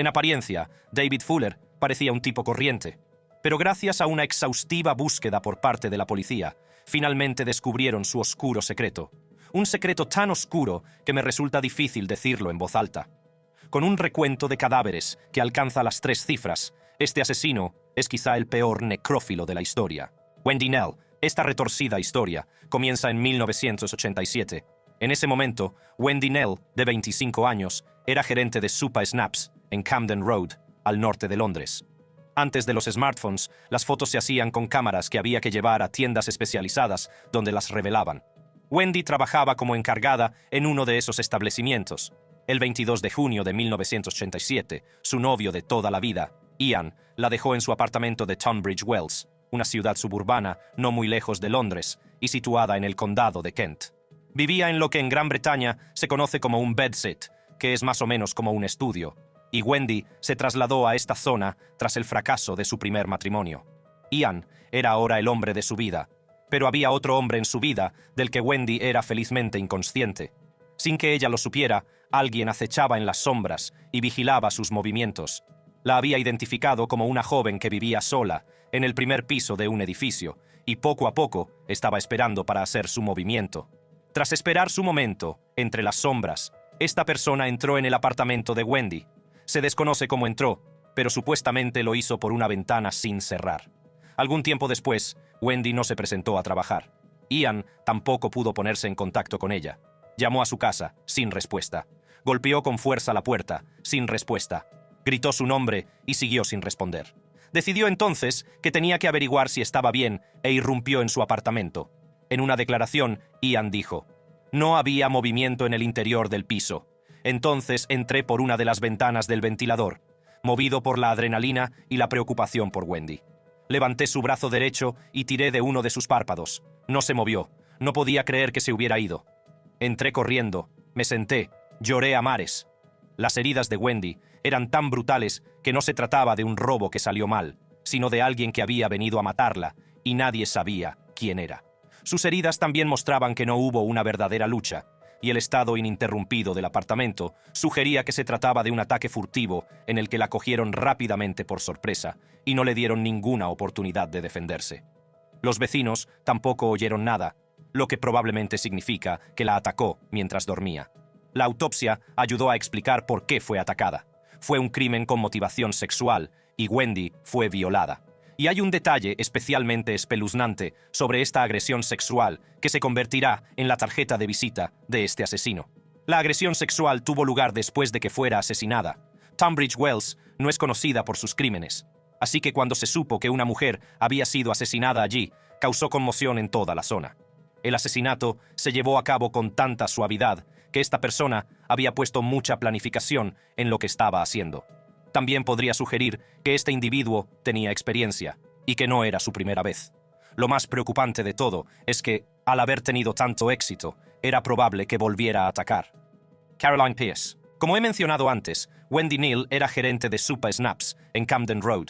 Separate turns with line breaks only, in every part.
En apariencia, David Fuller parecía un tipo corriente, pero gracias a una exhaustiva búsqueda por parte de la policía, finalmente descubrieron su oscuro secreto. Un secreto tan oscuro que me resulta difícil decirlo en voz alta. Con un recuento de cadáveres que alcanza las 3 cifras, este asesino es quizá el peor necrófilo de la historia. Wendy Knell. Esta retorcida historia comienza en 1987. En ese momento, Wendy Knell, de 25 años, era gerente de Supa Snaps en Camden Road, al norte de Londres. Antes de los smartphones, las fotos se hacían con cámaras que había que llevar a tiendas especializadas donde las revelaban. Wendy trabajaba como encargada en uno de esos establecimientos. El 22 de junio de 1987, su novio de toda la vida, Ian, la dejó en su apartamento de Tunbridge Wells, una ciudad suburbana no muy lejos de Londres y situada en el condado de Kent. Vivía en lo que en Gran Bretaña se conoce como un bedsit, que es más o menos como un estudio, y Wendy se trasladó a esta zona tras el fracaso de su primer matrimonio. Ian era ahora el hombre de su vida, pero había otro hombre en su vida del que Wendy era felizmente inconsciente. Sin que ella lo supiera, alguien acechaba en las sombras y vigilaba sus movimientos. La había identificado como una joven que vivía sola en el primer piso de un edificio y poco a poco estaba esperando para hacer su movimiento. Tras esperar su momento, entre las sombras, esta persona entró en el apartamento de Wendy. Se desconoce cómo entró, pero supuestamente lo hizo por una ventana sin cerrar. Algún tiempo después, Wendy no se presentó a trabajar. Ian tampoco pudo ponerse en contacto con ella. Llamó a su casa, sin respuesta. Golpeó con fuerza la puerta, sin respuesta. Gritó su nombre y siguió sin responder. Decidió entonces que tenía que averiguar si estaba bien e irrumpió en su apartamento. En una declaración, Ian dijo: «No había movimiento en el interior del piso. Entonces entré por una de las ventanas del ventilador, movido por la adrenalina y la preocupación por Wendy. Levanté su brazo derecho y tiré de uno de sus párpados. No se movió. No podía creer que se hubiera ido. Entré corriendo, me senté, lloré a mares». Las heridas de Wendy eran tan brutales que no se trataba de un robo que salió mal, sino de alguien que había venido a matarla, y nadie sabía quién era. Sus heridas también mostraban que no hubo una verdadera lucha, y el estado ininterrumpido del apartamento sugería que se trataba de un ataque furtivo en el que la cogieron rápidamente por sorpresa y no le dieron ninguna oportunidad de defenderse. Los vecinos tampoco oyeron nada, lo que probablemente significa que la atacó mientras dormía. La autopsia ayudó a explicar por qué fue atacada. Fue un crimen con motivación sexual y Wendy fue violada. Y hay un detalle especialmente espeluznante sobre esta agresión sexual que se convertirá en la tarjeta de visita de este asesino. La agresión sexual tuvo lugar después de que fuera asesinada. Tunbridge Wells no es conocida por sus crímenes, así que cuando se supo que una mujer había sido asesinada allí, causó conmoción en toda la zona. El asesinato se llevó a cabo con tanta suavidad que esta persona había puesto mucha planificación en lo que estaba haciendo. También podría sugerir que este individuo tenía experiencia y que no era su primera vez. Lo más preocupante de todo es que, al haber tenido tanto éxito, era probable que volviera a atacar. Caroline Pierce. Como he mencionado antes, Wendy Knell era gerente de Supa Snaps en Camden Road.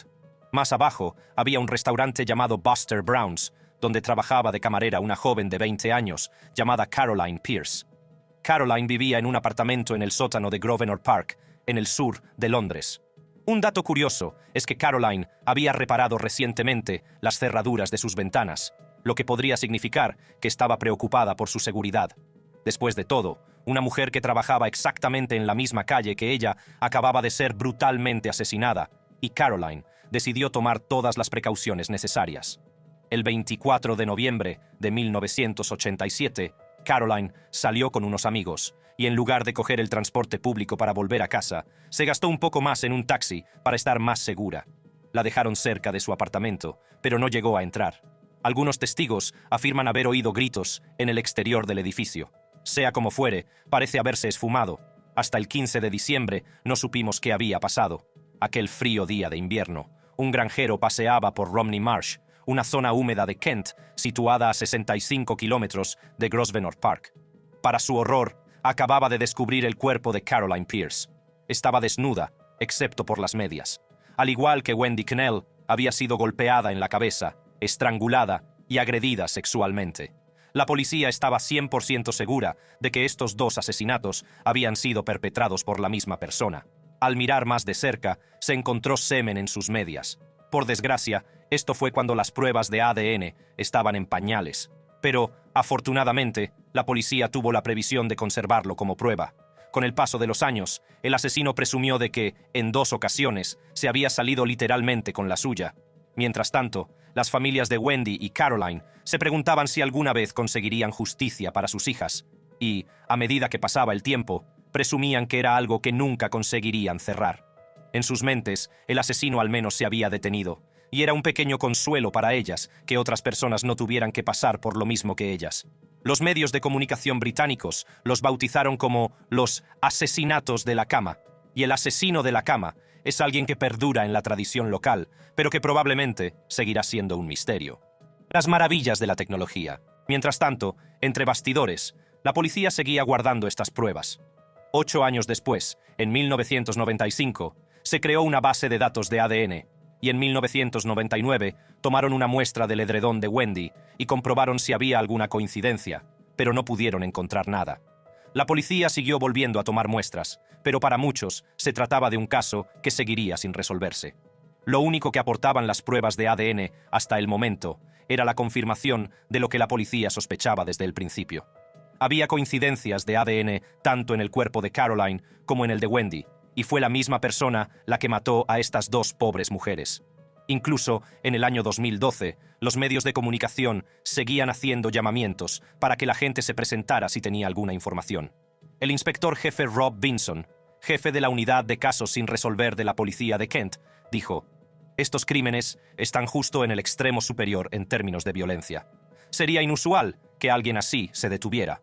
Más abajo había un restaurante llamado Buster Brown's, donde trabajaba de camarera una joven de 20 años llamada Caroline Pierce. Caroline vivía en un apartamento en el sótano de Grosvenor Park, en el sur de Londres. Un dato curioso es que Caroline había reparado recientemente las cerraduras de sus ventanas, lo que podría significar que estaba preocupada por su seguridad. Después de todo, una mujer que trabajaba exactamente en la misma calle que ella acababa de ser brutalmente asesinada, y Caroline decidió tomar todas las precauciones necesarias. El 24 de noviembre de 1987, Caroline salió con unos amigos y en lugar de coger el transporte público para volver a casa, se gastó un poco más en un taxi para estar más segura. La dejaron cerca de su apartamento, pero no llegó a entrar. Algunos testigos afirman haber oído gritos en el exterior del edificio. Sea como fuere, parece haberse esfumado. Hasta el 15 de diciembre no supimos qué había pasado. Aquel frío día de invierno, un granjero paseaba por Romney Marsh, una zona húmeda de Kent, situada a 65 kilómetros de Grosvenor Park. Para su horror, acababa de descubrir el cuerpo de Caroline Pierce. Estaba desnuda, excepto por las medias. Al igual que Wendy Knell, había sido golpeada en la cabeza, estrangulada y agredida sexualmente. La policía estaba 100% segura de que estos 2 asesinatos habían sido perpetrados por la misma persona. Al mirar más de cerca, se encontró semen en sus medias. Por desgracia, esto fue cuando las pruebas de ADN estaban en pañales. Pero, afortunadamente, la policía tuvo la previsión de conservarlo como prueba. Con el paso de los años, el asesino presumió de que, en 2 ocasiones, se había salido literalmente con la suya. Mientras tanto, las familias de Wendy y Caroline se preguntaban si alguna vez conseguirían justicia para sus hijas, y, a medida que pasaba el tiempo, presumían que era algo que nunca conseguirían cerrar. En sus mentes, el asesino al menos se había detenido, y era un pequeño consuelo para ellas que otras personas no tuvieran que pasar por lo mismo que ellas. Los medios de comunicación británicos los bautizaron como los asesinatos de la cama, y el asesino de la cama es alguien que perdura en la tradición local, pero que probablemente seguirá siendo un misterio. Las maravillas de la tecnología. Mientras tanto, entre bastidores, la policía seguía guardando estas pruebas. 8 años después, en 1995, se creó una base de datos de ADN, y en 1999 tomaron una muestra del edredón de Wendy y comprobaron si había alguna coincidencia, pero no pudieron encontrar nada. La policía siguió volviendo a tomar muestras, pero para muchos se trataba de un caso que seguiría sin resolverse. Lo único que aportaban las pruebas de ADN hasta el momento era la confirmación de lo que la policía sospechaba desde el principio. Había coincidencias de ADN tanto en el cuerpo de Caroline como en el de Wendy, y fue la misma persona la que mató a estas 2 pobres mujeres. Incluso en el año 2012, los medios de comunicación seguían haciendo llamamientos para que la gente se presentara si tenía alguna información. El inspector jefe Rob Vinson, jefe de la unidad de casos sin resolver de la policía de Kent, dijo: «Estos crímenes están justo en el extremo superior en términos de violencia. Sería inusual que alguien así se detuviera.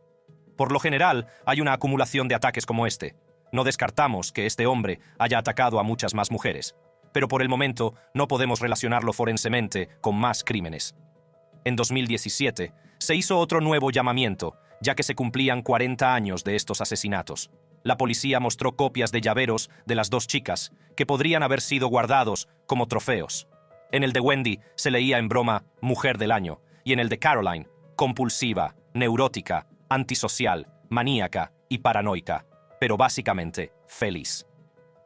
Por lo general, hay una acumulación de ataques como este. No descartamos que este hombre haya atacado a muchas más mujeres, pero por el momento no podemos relacionarlo forensemente con más crímenes». En 2017, se hizo otro nuevo llamamiento, ya que se cumplían 40 años de estos asesinatos. La policía mostró copias de llaveros de las 2 chicas, que podrían haber sido guardados como trofeos. En el de Wendy se leía en broma «Mujer del año», y en el de Caroline «compulsiva, neurótica, antisocial, maníaca y paranoica», pero básicamente feliz.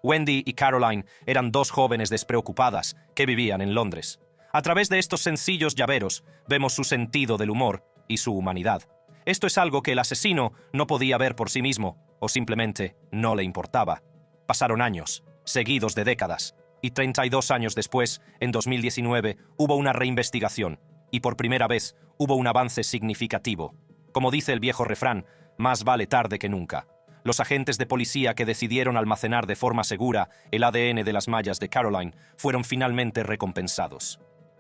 Wendy y Caroline eran 2 jóvenes despreocupadas que vivían en Londres. A través de estos sencillos llaveros vemos su sentido del humor y su humanidad. Esto es algo que el asesino no podía ver por sí mismo, o simplemente no le importaba. Pasaron años, seguidos de décadas, y 32 años después, en 2019, hubo una reinvestigación, y por primera vez hubo un avance significativo. Como dice el viejo refrán, más vale tarde que nunca. Los agentes de policía que decidieron almacenar de forma segura el ADN de las mallas de Caroline fueron finalmente recompensados.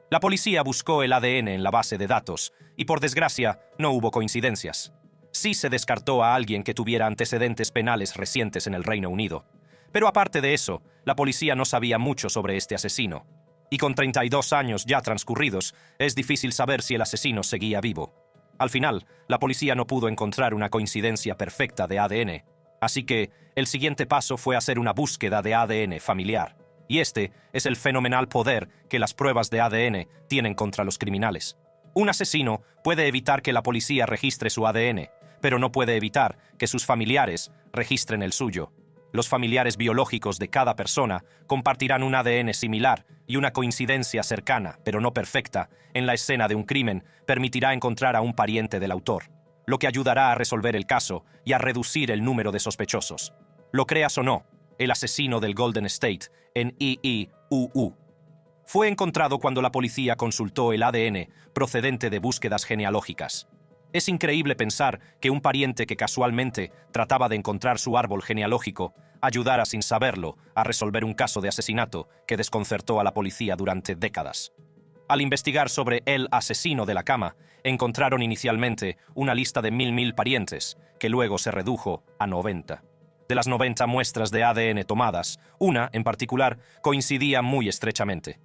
La policía buscó el ADN en la base de datos y, por desgracia, no hubo coincidencias. Sí se descartó a alguien que tuviera antecedentes penales recientes en el Reino Unido. Pero aparte de eso, la policía no sabía mucho sobre este asesino. Y con 32 años ya transcurridos, es difícil saber si el asesino seguía vivo. Al final, la policía no pudo encontrar una coincidencia perfecta de ADN. Así que el siguiente paso fue hacer una búsqueda de ADN familiar. Y este es el fenomenal poder que las pruebas de ADN tienen contra los criminales. Un asesino puede evitar que la policía registre su ADN, pero no puede evitar que sus familiares registren el suyo. Los familiares biológicos de cada persona compartirán un ADN similar y una coincidencia cercana, pero no perfecta, en la escena de un crimen permitirá encontrar a un pariente del autor, lo que ayudará a resolver el caso y a reducir el número de sospechosos. Lo creas o no, el asesino del Golden State, en IIUU, fue encontrado cuando la policía consultó el ADN procedente de búsquedas genealógicas. Es increíble pensar que un pariente que casualmente trataba de encontrar su árbol genealógico ayudara sin saberlo a resolver un caso de asesinato que desconcertó a la policía durante décadas. Al investigar sobre el asesino de la cama, encontraron inicialmente una lista de 1000 parientes, que luego se redujo a 90. De las 90 muestras de ADN tomadas, una, en particular, coincidía muy estrechamente.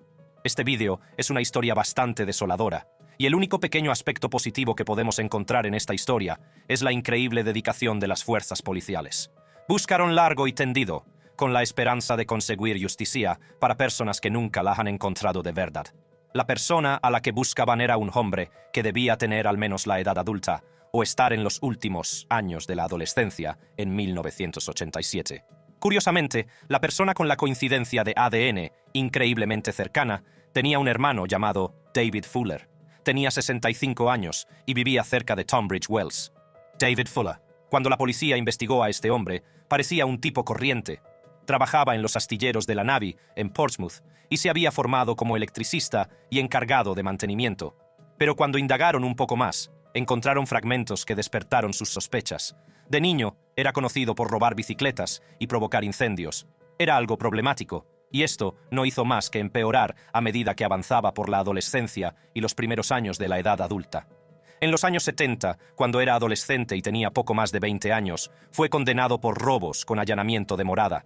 Este vídeo es una historia bastante desoladora, y el único pequeño aspecto positivo que podemos encontrar en esta historia es la increíble dedicación de las fuerzas policiales. Buscaron largo y tendido, con la esperanza de conseguir justicia para personas que nunca la han encontrado de verdad. La persona a la que buscaban era un hombre que debía tener al menos la edad adulta, o estar en los últimos años de la adolescencia en 1987. Curiosamente, la persona con la coincidencia de ADN increíblemente cercana tenía un hermano llamado David Fuller. Tenía 65 años y vivía cerca de Tunbridge Wells. David Fuller, cuando la policía investigó a este hombre, parecía un tipo corriente. Trabajaba en los astilleros de la Navy en Portsmouth y se había formado como electricista y encargado de mantenimiento. Pero cuando indagaron un poco más, encontraron fragmentos que despertaron sus sospechas. De niño, era conocido por robar bicicletas y provocar incendios. Era algo problemático, y esto no hizo más que empeorar a medida que avanzaba por la adolescencia y los primeros años de la edad adulta. En los años 70, cuando era adolescente y tenía poco más de 20 años, fue condenado por robos con allanamiento de morada.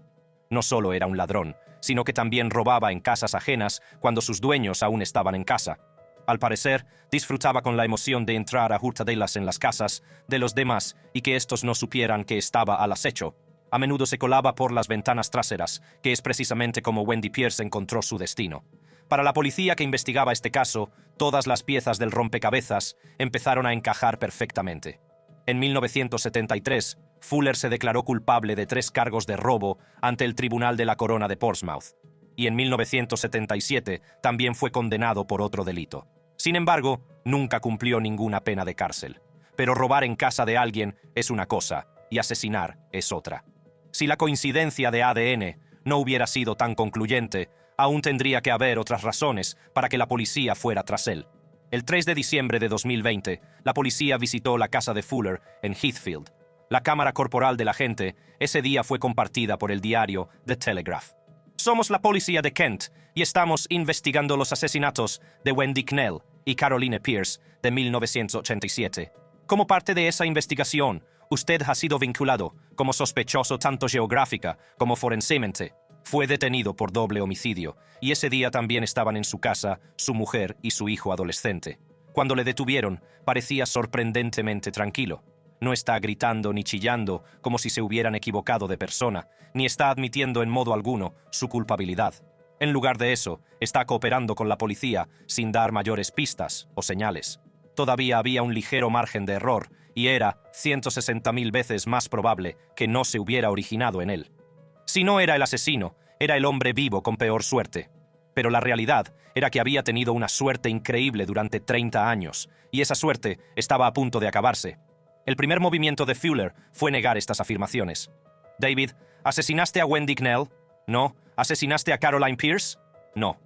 No solo era un ladrón, sino que también robaba en casas ajenas cuando sus dueños aún estaban en casa. Al parecer, disfrutaba con la emoción de entrar a hurtadelas en las casas de los demás y que estos no supieran que estaba al acecho. A menudo se colaba por las ventanas traseras, que es precisamente como Wendy Pierce encontró su destino. Para la policía que investigaba este caso, todas las piezas del rompecabezas empezaron a encajar perfectamente. En 1973, Fuller se declaró culpable de 3 cargos de robo ante el Tribunal de la Corona de Portsmouth. Y en 1977 también fue condenado por otro delito. Sin embargo, nunca cumplió ninguna pena de cárcel. Pero robar en casa de alguien es una cosa y asesinar es otra. Si la coincidencia de ADN no hubiera sido tan concluyente, aún tendría que haber otras razones para que la policía fuera tras él. El 3 de diciembre de 2020, la policía visitó la casa de Fuller en Heathfield. La cámara corporal del agente ese día fue compartida por el diario The Telegraph. Somos la policía de Kent y estamos investigando los asesinatos de Wendy Knell y Caroline Pierce de 1987. Como parte de esa investigación, usted ha sido vinculado como sospechoso tanto geográfica como forensemente. Fue detenido por doble homicidio y ese día también estaban en su casa su mujer y su hijo adolescente. Cuando le detuvieron, parecía sorprendentemente tranquilo. No está gritando ni chillando como si se hubieran equivocado de persona, ni está admitiendo en modo alguno su culpabilidad. En lugar de eso, está cooperando con la policía sin dar mayores pistas o señales. Todavía había un ligero margen de error y era 160.000 veces más probable que no se hubiera originado en él. Si no era el asesino, era el hombre vivo con peor suerte. Pero la realidad era que había tenido una suerte increíble durante 30 años, y esa suerte estaba a punto de acabarse. El primer movimiento de Fuller fue negar estas afirmaciones. David, ¿asesinaste a Wendy Knell? No. ¿Asesinaste a Caroline Pierce? No.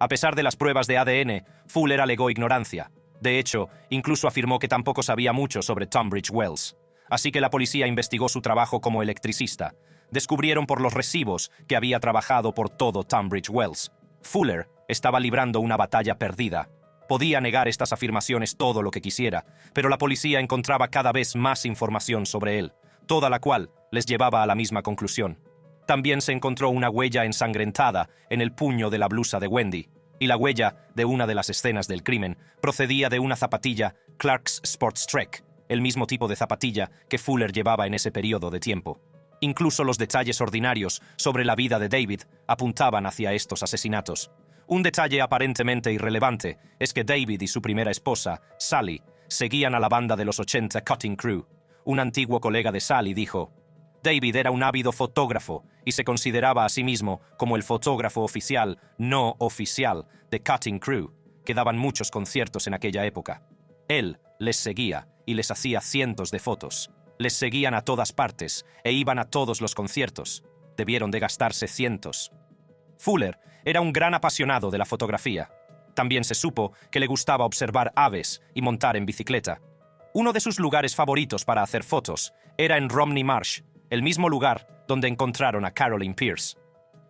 A pesar de las pruebas de ADN, Fuller alegó ignorancia. De hecho, incluso afirmó que tampoco sabía mucho sobre Tunbridge Wells. Así que la policía investigó su trabajo como electricista. Descubrieron por los recibos que había trabajado por todo Tunbridge Wells. Fuller estaba librando una batalla perdida. Podía negar estas afirmaciones todo lo que quisiera, pero la policía encontraba cada vez más información sobre él, toda la cual les llevaba a la misma conclusión. También se encontró una huella ensangrentada en el puño de la blusa de Wendy, y la huella de una de las escenas del crimen procedía de una zapatilla Clarks Sports Trek, el mismo tipo de zapatilla que Fuller llevaba en ese periodo de tiempo. Incluso los detalles ordinarios sobre la vida de David apuntaban hacia estos asesinatos. Un detalle aparentemente irrelevante es que David y su primera esposa, Sally, seguían a la banda de los 80 Cutting Crew. Un antiguo colega de Sally dijo: David era un ávido fotógrafo y se consideraba a sí mismo como el fotógrafo oficial, no oficial, de Cutting Crew, que daban muchos conciertos en aquella época. Él les seguía y les hacía cientos de fotos. Les seguían a todas partes e iban a todos los conciertos. Debieron de gastarse cientos. Fuller era un gran apasionado de la fotografía. También se supo que le gustaba observar aves y montar en bicicleta. Uno de sus lugares favoritos para hacer fotos era en Romney Marsh, el mismo lugar donde encontraron a Caroline Pierce.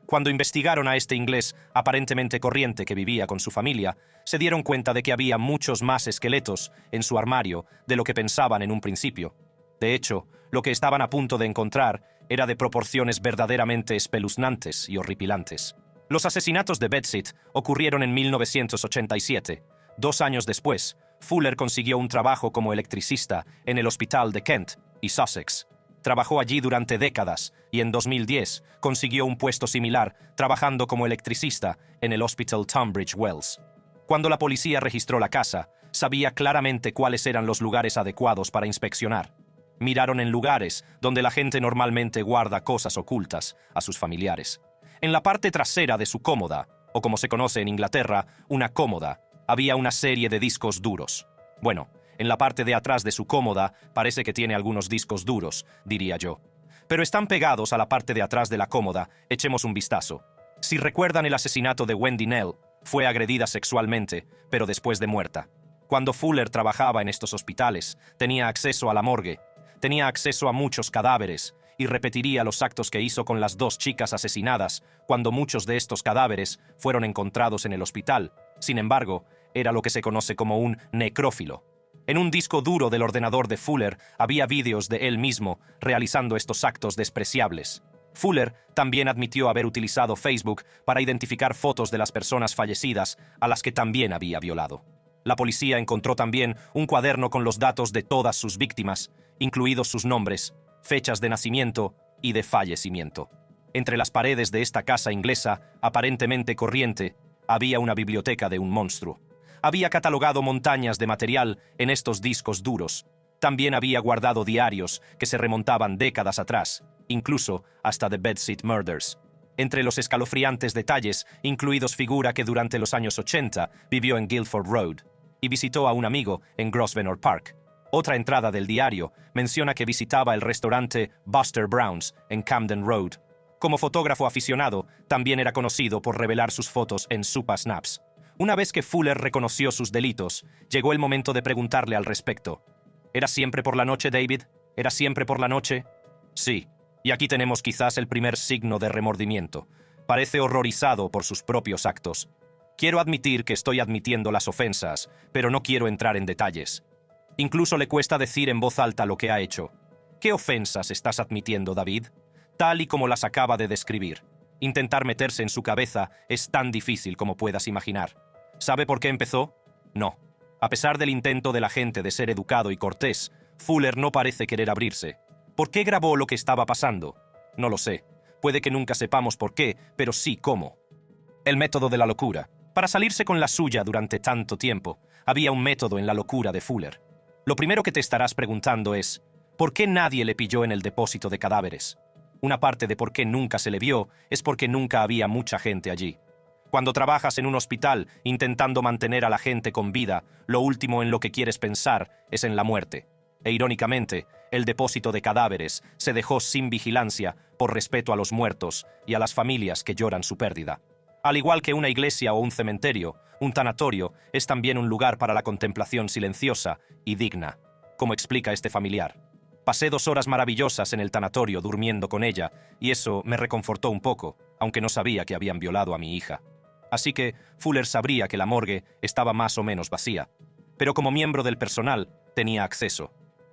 Cuando investigaron a este inglés aparentemente corriente que vivía con su familia, se dieron cuenta de que había muchos más esqueletos en su armario de lo que pensaban en un principio. De hecho, lo que estaban a punto de encontrar era de proporciones verdaderamente espeluznantes y horripilantes. Los asesinatos de Betsit ocurrieron en 1987. 2 años después, Fuller consiguió un trabajo como electricista en el hospital de Kent y Sussex. Trabajó allí durante décadas y en 2010 consiguió un puesto similar trabajando como electricista en el Hospital Tunbridge Wells. Cuando la policía registró la casa, sabía claramente cuáles eran los lugares adecuados para inspeccionar. Miraron en lugares donde la gente normalmente guarda cosas ocultas a sus familiares. En la parte trasera de su cómoda, o como se conoce en Inglaterra, una cómoda, había una serie de discos duros. Bueno, en la parte de atrás de su cómoda parece que tiene algunos discos duros, diría yo. Pero están pegados a la parte de atrás de la cómoda. Echemos un vistazo. Si recuerdan el asesinato de Wendy Knell, fue agredida sexualmente, pero después de muerta. Cuando Fuller trabajaba en estos hospitales, tenía acceso a la morgue, tenía acceso a muchos cadáveres y repetiría los actos que hizo con las 2 chicas asesinadas cuando muchos de estos cadáveres fueron encontrados en el hospital. Sin embargo, era lo que se conoce como un necrófilo. En un disco duro del ordenador de Fuller había vídeos de él mismo realizando estos actos despreciables. Fuller también admitió haber utilizado Facebook para identificar fotos de las personas fallecidas a las que también había violado. La policía encontró también un cuaderno con los datos de todas sus víctimas, incluidos sus nombres, fechas de nacimiento y de fallecimiento. Entre las paredes de esta casa inglesa, aparentemente corriente, había una biblioteca de un monstruo. Había catalogado montañas de material en estos discos duros. También había guardado diarios que se remontaban décadas atrás, incluso hasta The Bedsit Murders. Entre los escalofriantes detalles, incluidos figura que durante los años 80 vivió en Guildford Road y visitó a un amigo en Grosvenor Park. Otra entrada del diario menciona que visitaba el restaurante Buster Brown's en Camden Road. Como fotógrafo aficionado, también era conocido por revelar sus fotos en Supa Snaps. Una vez que Fuller reconoció sus delitos, llegó el momento de preguntarle al respecto. ¿Era siempre por la noche, David? ¿Era siempre por la noche? Sí. Y aquí tenemos quizás el primer signo de remordimiento. Parece horrorizado por sus propios actos. Quiero admitir que estoy admitiendo las ofensas, pero no quiero entrar en detalles. Incluso le cuesta decir en voz alta lo que ha hecho. ¿Qué ofensas estás admitiendo, David? Tal y como las acaba de describir. Intentar meterse en su cabeza es tan difícil como puedas imaginar. ¿Sabe por qué empezó? No. A pesar del intento de la gente de ser educado y cortés, Fuller no parece querer abrirse. ¿Por qué grabó lo que estaba pasando? No lo sé. Puede que nunca sepamos por qué, pero sí cómo. El método de la locura. Para salirse con la suya durante tanto tiempo, había un método en la locura de Fuller. Lo primero que te estarás preguntando es, ¿por qué nadie le pilló en el depósito de cadáveres? Una parte de por qué nunca se le vio es porque nunca había mucha gente allí. Cuando trabajas en un hospital intentando mantener a la gente con vida, lo último en lo que quieres pensar es en la muerte. E irónicamente, el depósito de cadáveres se dejó sin vigilancia por respeto a los muertos y a las familias que lloran su pérdida. Al igual que una iglesia o un cementerio, un tanatorio es también un lugar para la contemplación silenciosa y digna, como explica este familiar. Pasé 2 horas maravillosas en el tanatorio durmiendo con ella, y eso me reconfortó un poco, aunque no sabía que habían violado a mi hija. Así que Fuller sabría que la morgue estaba más o menos vacía. Pero como miembro del personal, tenía acceso.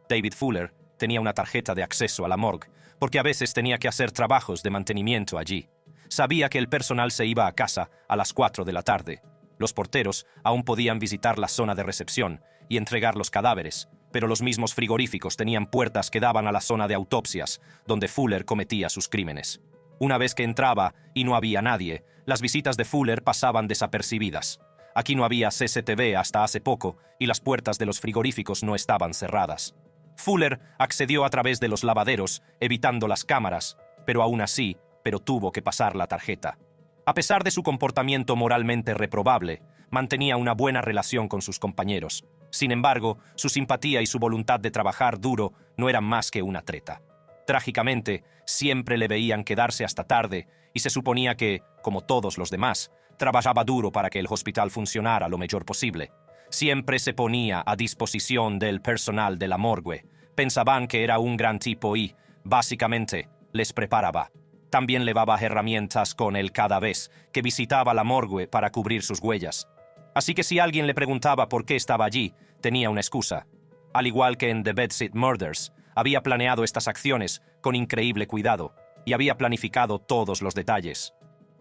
David Fuller tenía una tarjeta de acceso a la morgue, porque a veces tenía que hacer trabajos de mantenimiento allí. Sabía que el personal se iba a casa a las 4 de la tarde. Los porteros aún podían visitar la zona de recepción y entregar los cadáveres, pero los mismos frigoríficos tenían puertas que daban a la zona de autopsias, donde Fuller cometía sus crímenes. Una vez que entraba y no había nadie, las visitas de Fuller pasaban desapercibidas. Aquí no había CCTV hasta hace poco y las puertas de los frigoríficos no estaban cerradas. Fuller accedió a través de los lavaderos, evitando las cámaras, pero aún así, tuvo que pasar la tarjeta. A pesar de su comportamiento moralmente reprobable, mantenía una buena relación con sus compañeros. Sin embargo, su simpatía y su voluntad de trabajar duro no eran más que una treta. Trágicamente, siempre le veían quedarse hasta tarde y se suponía que, como todos los demás, trabajaba duro para que el hospital funcionara lo mejor posible. Siempre se ponía a disposición del personal de la morgue. Pensaban que era un gran tipo y, básicamente, les preparaba. También levaba herramientas con él cada vez que visitaba la morgue para cubrir sus huellas. Así que si alguien le preguntaba por qué estaba allí, tenía una excusa. Al igual que en The Bedsit Murders, había planeado estas acciones con increíble cuidado y había planificado todos los detalles.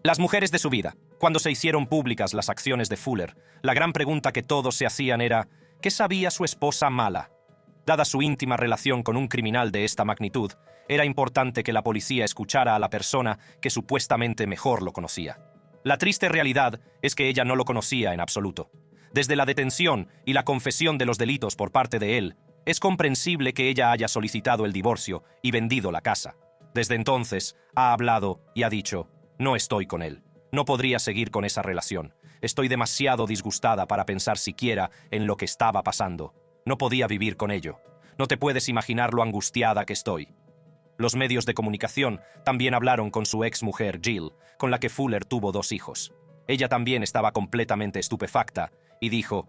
Las mujeres de su vida. Cuando se hicieron públicas las acciones de Fuller, la gran pregunta que todos se hacían era ¿qué sabía su esposa mala? Dada su íntima relación con un criminal de esta magnitud, era importante que la policía escuchara a la persona que supuestamente mejor lo conocía. La triste realidad es que ella no lo conocía en absoluto. Desde la detención y la confesión de los delitos por parte de él, Es comprensible que ella haya solicitado el divorcio y vendido la casa. Desde entonces, ha hablado y ha dicho, no estoy con él. No podría seguir con esa relación. Estoy demasiado disgustada para pensar siquiera en lo que estaba pasando. No podía vivir con ello. No te puedes imaginar lo angustiada que estoy. Los medios de comunicación también hablaron con su exmujer Jill, con la que Fuller tuvo 2 hijos. Ella también estaba completamente estupefacta y dijo,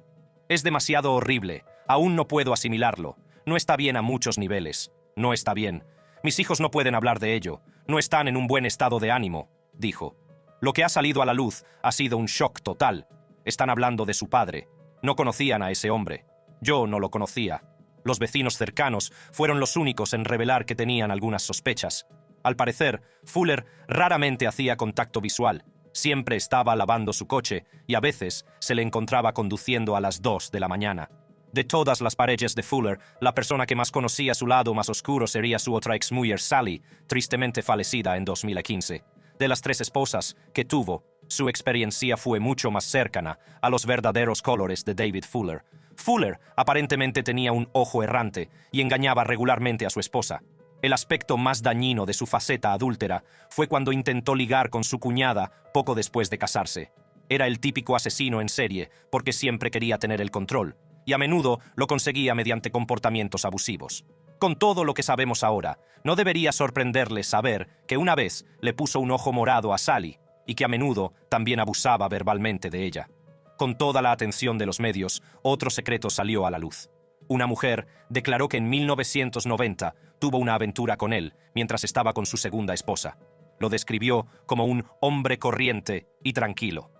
es demasiado horrible, aún no puedo asimilarlo. No está bien a muchos niveles. No está bien. Mis hijos no pueden hablar de ello. No están en un buen estado de ánimo, dijo. Lo que ha salido a la luz ha sido un shock total. Están hablando de su padre. No conocían a ese hombre. Yo no lo conocía. Los vecinos cercanos fueron los únicos en revelar que tenían algunas sospechas. Al parecer, Fuller raramente hacía contacto visual. Siempre estaba lavando su coche y a veces se le encontraba conduciendo a las 2 de la mañana. De todas las parejas de Fuller, la persona que más conocía su lado más oscuro sería su otra exmujer Sally, tristemente fallecida en 2015. De las 3 esposas que tuvo, su experiencia fue mucho más cercana a los verdaderos colores de David Fuller. Fuller aparentemente tenía un ojo errante y engañaba regularmente a su esposa. El aspecto más dañino de su faceta adúltera fue cuando intentó ligar con su cuñada poco después de casarse. Era el típico asesino en serie porque siempre quería tener el control, y a menudo lo conseguía mediante comportamientos abusivos. Con todo lo que sabemos ahora, no debería sorprenderle saber que una vez le puso un ojo morado a Sally y que a menudo también abusaba verbalmente de ella. Con toda la atención de los medios, otro secreto salió a la luz. Una mujer declaró que en 1990 tuvo una aventura con él mientras estaba con su segunda esposa. Lo describió como un hombre corriente y tranquilo.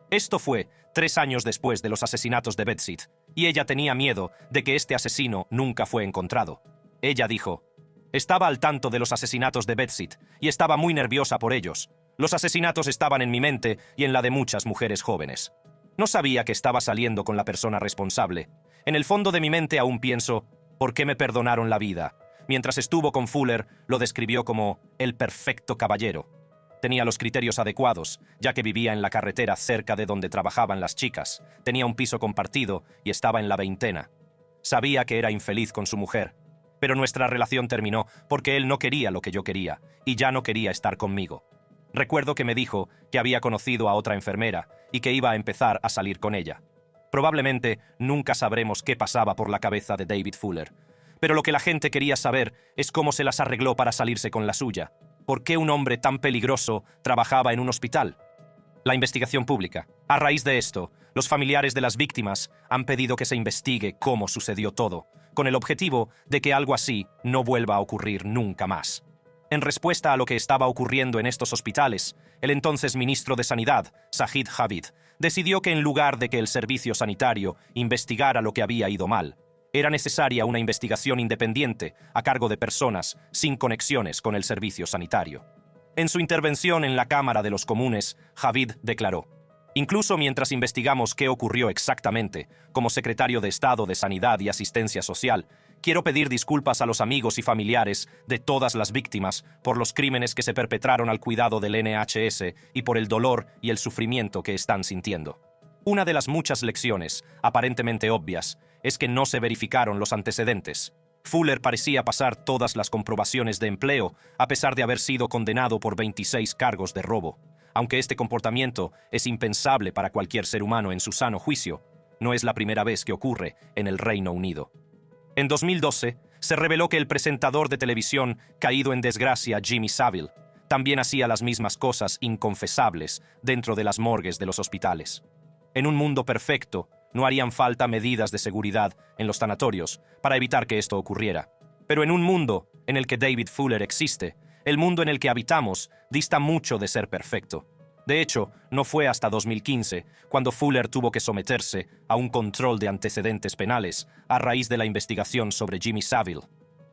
Esto fue 3 años después de los asesinatos de Betsy, y ella tenía miedo de que este asesino nunca fue encontrado. Ella dijo, estaba al tanto de los asesinatos de Betsy y estaba muy nerviosa por ellos. Los asesinatos estaban en mi mente y en la de muchas mujeres jóvenes. No sabía que estaba saliendo con la persona responsable. En el fondo de mi mente aún pienso, ¿por qué me perdonaron la vida? Mientras estuvo con Fuller, lo describió como el perfecto caballero. Tenía los criterios adecuados, ya que vivía en la carretera cerca de donde trabajaban las chicas, tenía un piso compartido y estaba en la 20. Sabía que era infeliz con su mujer, pero nuestra relación terminó porque él no quería lo que yo quería y ya no quería estar conmigo. Recuerdo que me dijo que había conocido a otra enfermera y que iba a empezar a salir con ella. Probablemente nunca sabremos qué pasaba por la cabeza de David Fuller, pero lo que la gente quería saber es cómo se las arregló para salirse con la suya. ¿Por qué un hombre tan peligroso trabajaba en un hospital? La investigación pública. A raíz de esto, los familiares de las víctimas han pedido que se investigue cómo sucedió todo, con el objetivo de que algo así no vuelva a ocurrir nunca más. En respuesta a lo que estaba ocurriendo en estos hospitales, el entonces ministro de Sanidad, Sajid Javid, decidió que en lugar de que el servicio sanitario investigara lo que había ido mal, era necesaria una investigación independiente a cargo de personas sin conexiones con el servicio sanitario. En su intervención en la Cámara de los Comunes, Javid declaró, incluso mientras investigamos qué ocurrió exactamente, como secretario de Estado de Sanidad y Asistencia Social, quiero pedir disculpas a los amigos y familiares de todas las víctimas por los crímenes que se perpetraron al cuidado del NHS y por el dolor y el sufrimiento que están sintiendo. Una de las muchas lecciones, aparentemente obvias, es que no se verificaron los antecedentes. Fuller parecía pasar todas las comprobaciones de empleo, a pesar de haber sido condenado por 26 cargos de robo. Aunque este comportamiento es impensable para cualquier ser humano en su sano juicio, no es la primera vez que ocurre en el Reino Unido. En 2012, se reveló que el presentador de televisión caído en desgracia Jimmy Savile también hacía las mismas cosas inconfesables dentro de las morgues de los hospitales. En un mundo perfecto, no harían falta medidas de seguridad en los sanatorios para evitar que esto ocurriera. Pero en un mundo en el que David Fuller existe, el mundo en el que habitamos dista mucho de ser perfecto. De hecho, no fue hasta 2015 cuando Fuller tuvo que someterse a un control de antecedentes penales a raíz de la investigación sobre Jimmy Savile.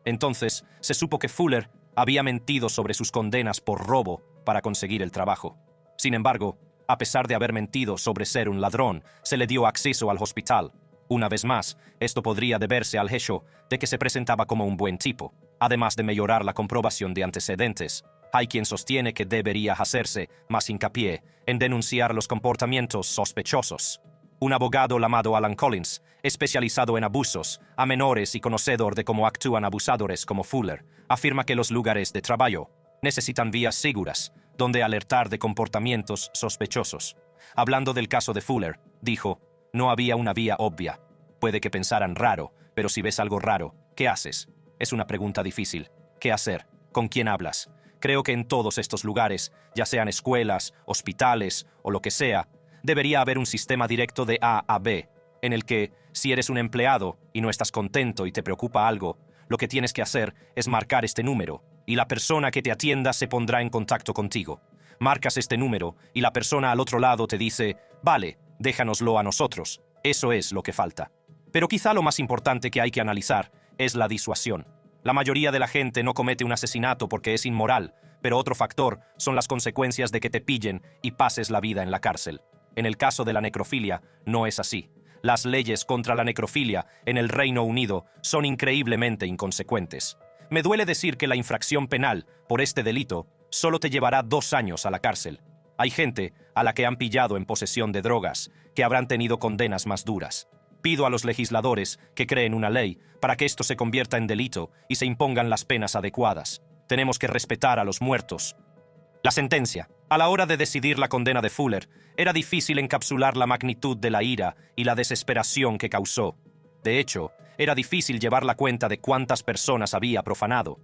Entonces, se supo que Fuller había mentido sobre sus condenas por robo para conseguir el trabajo. Sin embargo, a pesar de haber mentido sobre ser un ladrón, se le dio acceso al hospital. Una vez más, esto podría deberse al hecho de que se presentaba como un buen tipo, además de mejorar la comprobación de antecedentes. Hay quien sostiene que debería hacerse más hincapié en denunciar los comportamientos sospechosos. Un abogado llamado Alan Collins, especializado en abusos a menores y conocedor de cómo actúan abusadores como Fuller, afirma que los lugares de trabajo necesitan vías seguras, donde alertar de comportamientos sospechosos. Hablando del caso de Fuller, dijo, no había una vía obvia. Puede que pensaran raro, pero si ves algo raro, ¿qué haces? Es una pregunta difícil. ¿Qué hacer? ¿Con quién hablas? Creo que en todos estos lugares, ya sean escuelas, hospitales o lo que sea, debería haber un sistema directo de A a B, en el que, si eres un empleado y no estás contento y te preocupa algo, lo que tienes que hacer es marcar este número, y la persona que te atienda se pondrá en contacto contigo. Marcas este número y la persona al otro lado te dice, vale, déjanoslo a nosotros. Eso es lo que falta. Pero quizá lo más importante que hay que analizar es la disuasión. La mayoría de la gente no comete un asesinato porque es inmoral, pero otro factor son las consecuencias de que te pillen y pases la vida en la cárcel. En el caso de la necrofilia, no es así. Las leyes contra la necrofilia en el Reino Unido son increíblemente inconsecuentes. Me duele decir que la infracción penal por este delito solo te llevará 2 años a la cárcel. Hay gente a la que han pillado en posesión de drogas que habrán tenido condenas más duras. Pido a los legisladores que creen una ley para que esto se convierta en delito y se impongan las penas adecuadas. Tenemos que respetar a los muertos. La sentencia. A la hora de decidir la condena de Fuller, era difícil encapsular la magnitud de la ira y la desesperación que causó. De hecho, era difícil llevar la cuenta de cuántas personas había profanado.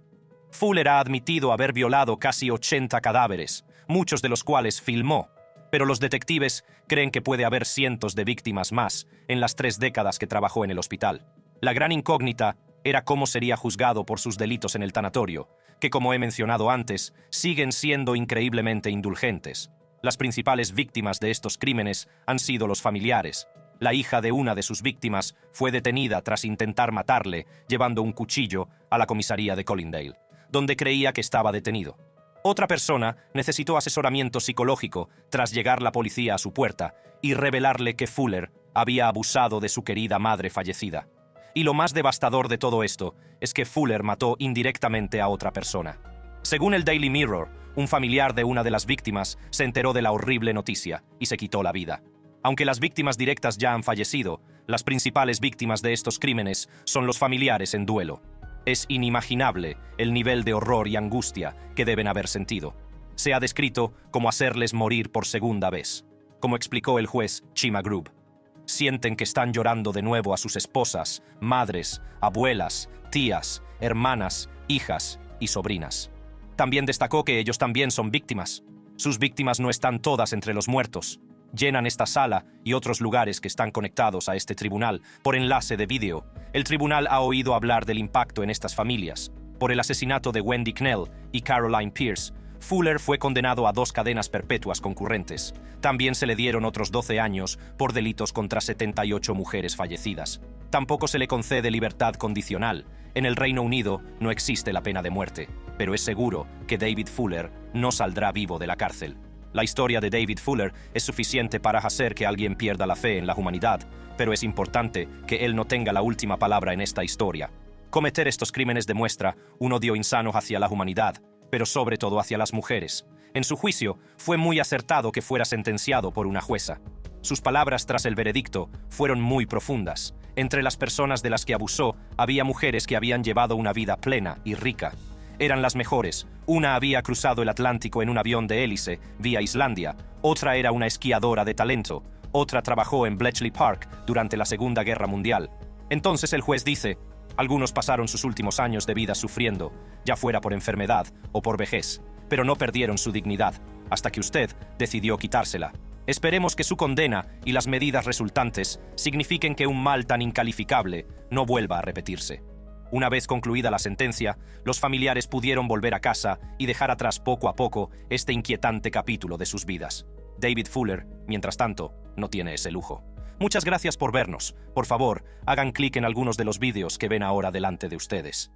Fuller ha admitido haber violado casi 80 cadáveres, muchos de los cuales filmó, pero los detectives creen que puede haber cientos de víctimas más en las 3 décadas que trabajó en el hospital. La gran incógnita era cómo sería juzgado por sus delitos en el tanatorio, que, como he mencionado antes, siguen siendo increíblemente indulgentes. Las principales víctimas de estos crímenes han sido los familiares. La hija de una de sus víctimas fue detenida tras intentar matarle llevando un cuchillo a la comisaría de Colindale, donde creía que estaba detenido. Otra persona necesitó asesoramiento psicológico tras llegar la policía a su puerta y revelarle que Fuller había abusado de su querida madre fallecida. Y lo más devastador de todo esto es que Fuller mató indirectamente a otra persona. Según el Daily Mirror, un familiar de una de las víctimas se enteró de la horrible noticia y se quitó la vida. Aunque las víctimas directas ya han fallecido, las principales víctimas de estos crímenes son los familiares en duelo. Es inimaginable el nivel de horror y angustia que deben haber sentido. Se ha descrito como hacerles morir por segunda vez. Como explicó el juez Chima Grube, sienten que están llorando de nuevo a sus esposas, madres, abuelas, tías, hermanas, hijas y sobrinas. También destacó que ellos también son víctimas. Sus víctimas no están todas entre los muertos. Llenan esta sala y otros lugares que están conectados a este tribunal por enlace de vídeo. El tribunal ha oído hablar del impacto en estas familias. Por el asesinato de Wendy Knell y Caroline Pierce, Fuller fue condenado a 2 cadenas perpetuas concurrentes. También se le dieron otros 12 años por delitos contra 78 mujeres fallecidas. Tampoco se le concede libertad condicional. En el Reino Unido no existe la pena de muerte, pero es seguro que David Fuller no saldrá vivo de la cárcel. La historia de David Fuller es suficiente para hacer que alguien pierda la fe en la humanidad, pero es importante que él no tenga la última palabra en esta historia. Cometer estos crímenes demuestra un odio insano hacia la humanidad, pero sobre todo hacia las mujeres. En su juicio, fue muy acertado que fuera sentenciado por una jueza. Sus palabras tras el veredicto fueron muy profundas. Entre las personas de las que abusó, había mujeres que habían llevado una vida plena y rica. Eran las mejores. Una había cruzado el Atlántico en un avión de hélice vía Islandia, otra era una esquiadora de talento, otra trabajó en Bletchley Park durante la Segunda Guerra Mundial. Entonces el juez dice, algunos pasaron sus últimos años de vida sufriendo, ya fuera por enfermedad o por vejez, pero no perdieron su dignidad, hasta que usted decidió quitársela. Esperemos que su condena y las medidas resultantes signifiquen que un mal tan incalificable no vuelva a repetirse. Una vez concluida la sentencia, los familiares pudieron volver a casa y dejar atrás poco a poco este inquietante capítulo de sus vidas. David Fuller, mientras tanto, no tiene ese lujo. Muchas gracias por vernos. Por favor, hagan clic en algunos de los vídeos que ven ahora delante de ustedes.